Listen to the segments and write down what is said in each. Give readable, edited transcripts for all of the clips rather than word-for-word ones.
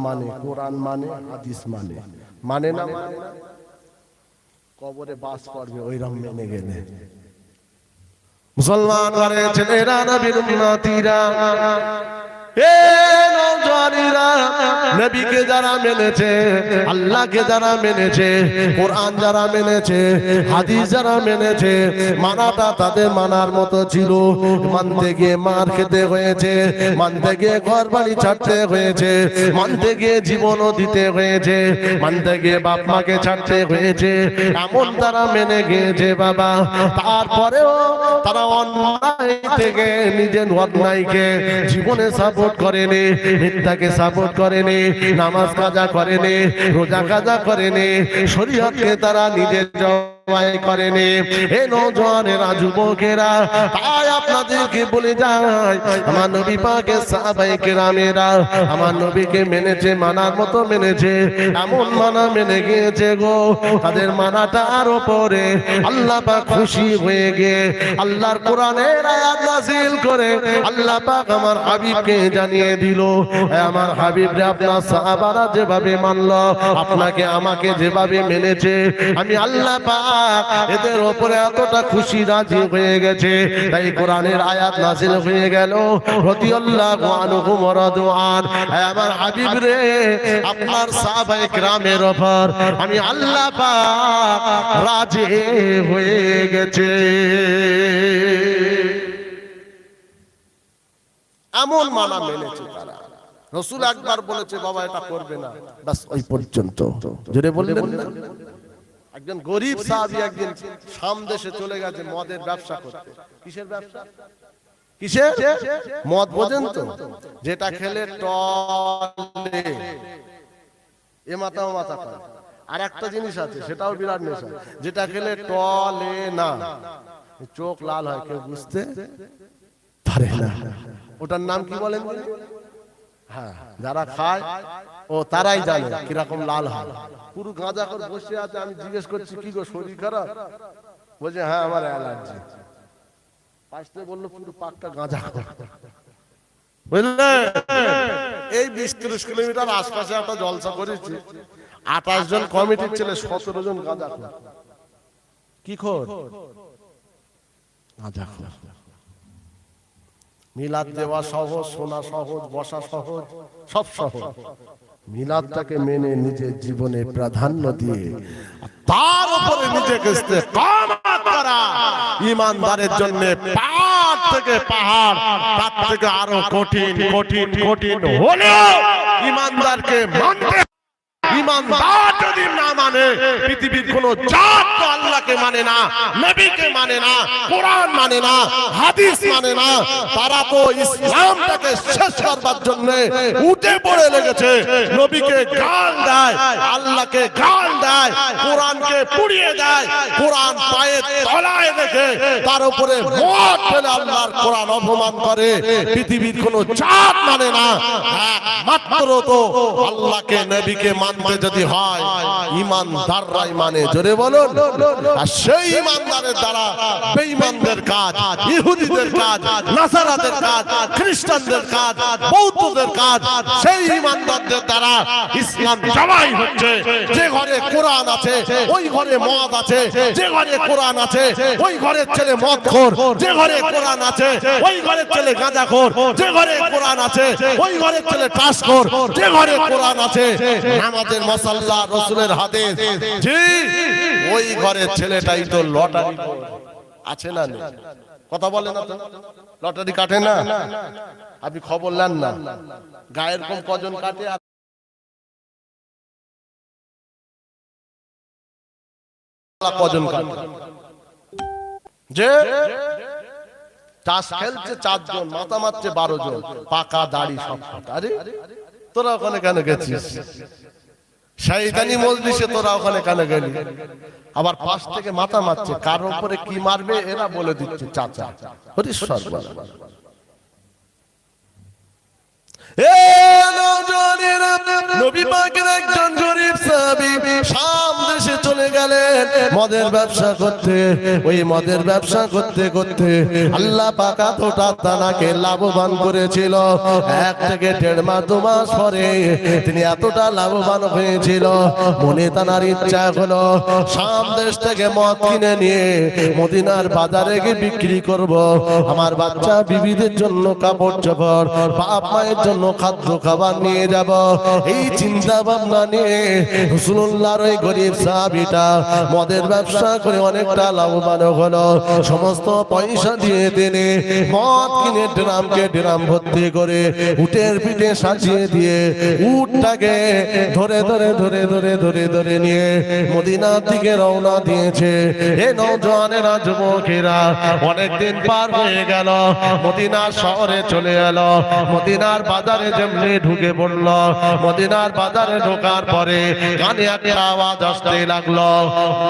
মানে, কোরআন মানে, হাদিস মানে, মানে না মানে না, কবরে বাস করবে ওইরকম মেনে গেলে। মুসলমান ঘরে ছেলেরা, নবীর উম্মতিরা, এ নওজোয়ানেরা, নবীকে যারা মেনেছে, আল্লাহকে যারা মেনেছে, কোরআন যারা মেনেছে, হাদিস যারা মেনেছে, মানাটা তাদের মানার মতো ছিল। মানতে গিয়ে মার খেতে হয়েছে, মানতে গিয়ে ঘর বাড়ি ছাড়তে হয়েছে, মানতে গিয়ে জীবনও দিতে হয়েছে, মানতে গিয়ে বাপ মাকে ছাড়তে হয়েছে, এমন তারা মেনে গিয়েছে বাবা। তারপরেও তারা অন্যায় থেকে নিজের অন্যায়কে জীবনে সাপোর্ট করেনি, মিথ্যাকে সাপোর্ট করেনি, নামাজ কাজা করেনি, রোজা কাজা করেনি, শরীয়তকে তারা নিজের জবাই করেনি। হে নওজোয়ানেরা, যুবকেরা, তাই আপনাদেরকে বলে যায়, আমার নবী পাকের সাহাবায়ে কেরামেরা আমার নবীকে মেনেছে, মানার মতো মেনেছে, এমন মানা মেনে গিয়েছে গো, তাদের মানাটার উপরে আল্লাহ পাক খুশি হয়ে গিয়ে আল্লাহর কোরআনের আয়াত নাযিল করে আল্লাহ পাক আমার হাবিবকে জানিয়ে দিল, আমার হাবিব রে, আপনার সাহাবারা যেভাবে মানলো, আপনাকে আমাকে যেভাবে মেনেছে, আমি আল্লাহ পাক এদের উপরে এতটা খুশি রাজি হয়ে গেছে। তাই কোরআনের আয়াত নাযিল হয়ে গেল, রাদিয়াল্লাহু আনহুম ওয়া রাদু আন, আমার হাবিব রে, আপনার সাহাবায়ে কেরামের উপর আমি আল্লাহ পাক রাজি হয়ে গেছে। এমন মানা মেনেছে তারা। রাসূল একবার বলেছে বাবা এটা করবে না, বাস ওই পর্যন্ত। জোরে বললেন না? একজন গরীব সাহাবী একদিন শাম দেশে চলে গেছে মদের ব্যবসা করতে। কিসের ব্যবসা? কিসের? মদ বোঝেন তো, যেটা খেলে টলে এ মাথা ও মাথা করে। আর একটা জিনিস আছে, সেটাও বিরাট নেশা, যেটা খেলে টলে না, চোখ লাল হয়, কেউ বুঝতে পারে না। ওটার নাম কি বলেন? হ্যাঁ, যারা খায় ও তারাই জানে কিরকম লাল হয়। পুরো গাঁজা করে বসে আছে, আমি জিজ্ঞেস করছি কি গো শরীর খারাপ? বলছে হ্যাঁ আমার অ্যালার্জি। পাশে বললো পুরো পাক্কা গাঁজা করে, বুঝলে? এই 20-30 কিলোমিটার আশপাশে একটা জলসা করেছি, 28 জন কমিটির ছেলে, 17 জন গাঁজা খোর। কি খোর? গাঁজা খোর। মিলাদ দেওয়া সহজ, শোনা সহজ, বসা সহজ, সব সহজ। মিলাদটাকে মেনে নিজের জীবনে প্রাধান্য দিয়ে তার উপরে নিজেকে ইস্তেকামত করা ঈমানদারের জন্য পাহাড় থেকে পাহাড়, তার থেকে আরো কঠিন কঠিন কঠিন হলেও ঈমানদারকে মানতে। ঈমানদার যদি না মানে, পৃথিবীর কোন জাত তো আল্লাহকে মানে না, নবীকে মানে না, কোরআন মানে না, হাদিস মানে না, তারা তো ইসলামটাকে শেষ করবার জন্য উঠে পড়ে লেগেছে। নবীকে গাল দেয়, আল্লাহকে গাল দেয়, কোরআনকে পুড়িয়ে দেয়, কোরআন পায়ের তলায় রেখে তার উপরে মত ফেলে আল্লাহর কোরআন অপমান করে। পৃথিবীর কোন জাত মানে না, মাত্র তো আল্লাহকে নবীকে মানতে যদি হয় ঈমানদাররাই মানে। জোরে বলুন। আর সেই ঈমানদারের দ্বারা বেঈমানদের কাজ, ইহুদিদের কাজ, নাসারাদের কাজ, খ্রিস্টানদের কাজ, বৌদ্ধদের কাজ, সেই ঈমানদারদের দ্বারা ইসলাম জবাই হচ্ছে। যে ঘরে কোরআন আছে ওই ঘরে মদ আছে, যে ঘরে কোরআন আছে ওই ঘরের ছেলে মদখোর, যে ঘরে কোরআন আছে ওই ঘরের ছেলে গাঁজাখোর, যে ঘরে কোরআন আছে ওই ঘরের ছেলে টাসখোর, যে ঘরে কোরআন আছে নামাজের মাসাল্লাহ রাসূলের হাদিস, জি ওই ঘরের ছেলেটাই তো লটারি আছে না? কথা বলে না তো, লটারি কাটে না? আপনি খবর নেন না, গায়ের কম কজন কাটে আর কজন কাটে? যে চাষ খেলছে 4 জন, মাথা মারছে 12 জন, পাকা দাড়ি সব। আরে তোরা ওখানে কেন গেছিস? শয়তানি মজলিসে তোরা ওখানে কেন গেলি? আবার পাশ থেকে মাথা মারছে, কার উপরে কি মারবে এরা বলে দিচ্ছে চাচা। হরিশ্বর নবী পাকের একজন গরীব সাহাবী শাম দেশে চলে গেলেন। মদের ব্যবসা করতে, ওই মদের ব্যবসা করতে করতে আল্লাহ পাক এতটা তানাকে লাভবান করেছিল। 1 থেকে 1.5 মাস 2 মাস পরে তিনি এতটা লাভবান হয়েছিল, মনে তানার ইচ্ছা হলো শাম দেশ থেকে মদ কিনে নিয়ে মদিনার বাজারে গিয়ে বিক্রি করব, আমার বাচ্চা বিবিদের জন্য কাপড় চোপড়, বাপ মায়ের জন্য খাদ্য খাবার নিয়ে যাব। এই চিন্তা ভাবনা নিয়ে রাসূলুল্লাহর ওই গরিব সাহাবীটা মদের ব্যবসা করে অনেকটা লাভবান হলো। সমস্ত পয়সা দিয়ে দিনে মদ কিনে ড্রামকে ড্রাম ভর্তি করে উটের পিঠে সাজিয়ে দিয়ে উটটাকে ধরে ধরে ধরে ধরে ধরে ধরে নিয়ে মদিনার দিকে রওনা দিয়েছে। এ নওজওয়ানেরা, যুবকেরা, অনেকদিন পার হয়ে গেল, মদিনার শহরে চলে এলো। মদিনার বাজারে যেমনি ঢুকে পড়ল, মদিনার বাজারে ঢোকার পরে কানে একটা আওয়াজ আসতে লাগলো,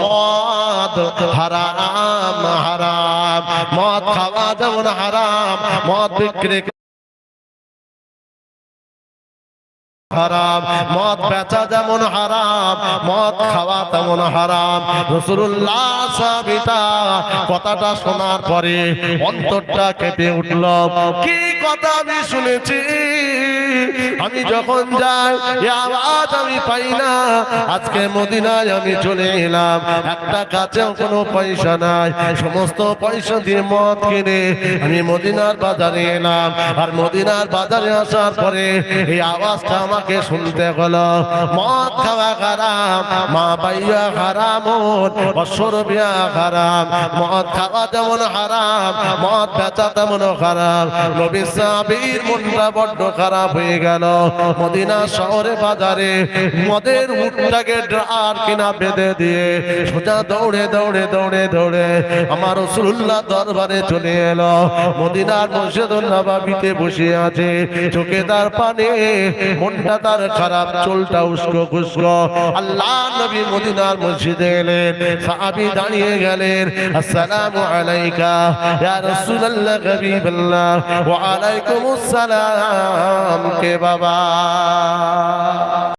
মদ হারাম হারাম, মদ খাওয়া যেমন হারাম, মদ বিক্রি হারাম, মদ বেচা যেমন হারাম, মদ খাওয়া তেমন হারাম। রাসূলুল্লাহ সাহাবীটা কথাটা শোনার পরে অন্তরটা কেঁপে উঠল। কি কথা আমি শুনেছি, আমি যখন যাই এই আওয়াজ আমি পাই না। আজকে মদিনায় আমি চলে এলাম, একটা কাছেও কোনো পয়সা নাই, সমস্ত পয়সা দিয়ে মদ কিনে আমি মদিনার বাজারে এলাম। আর মদিনার বাজারে আসার পরে এই আওয়াজটা আমাকে শুনতে হলো, মদ খাওয়া হারাম, মা বাইয়া হারাম, বছর বিয়া হারাম, মদ খাওয়া যেমন হারাম, মদ বেচা তেমন হারাম। নবী সাহাবীর মনটা বড্ড খারাপ হয়ে গেল। মদিনা শহরে বাজারে মদের উটটাকে ড্রার কিনা বেঁধে দিয়ে সোজা দৌড়ে দৌড়ে দৌড়ে দৌড়ে আমার রাসূলুল্লাহ দরবারে চলে এলো। মদিনার মসজিদুন নববীতে বসে আছে, চোখে তার পানি, মনটা তার খারাপ, চুলটা উস্কো খুস্কো। আল্লাহ নবী মদিনার মসজিদে এলেন, সাহাবী দাঁড়িয়ে গেলেন, আসসালামু আলাইকা ইয়া রাসূলুল্লাহ হাবিবাল্লাহ। ওয়া আলাইকুমুস সালাম। কে বাবা?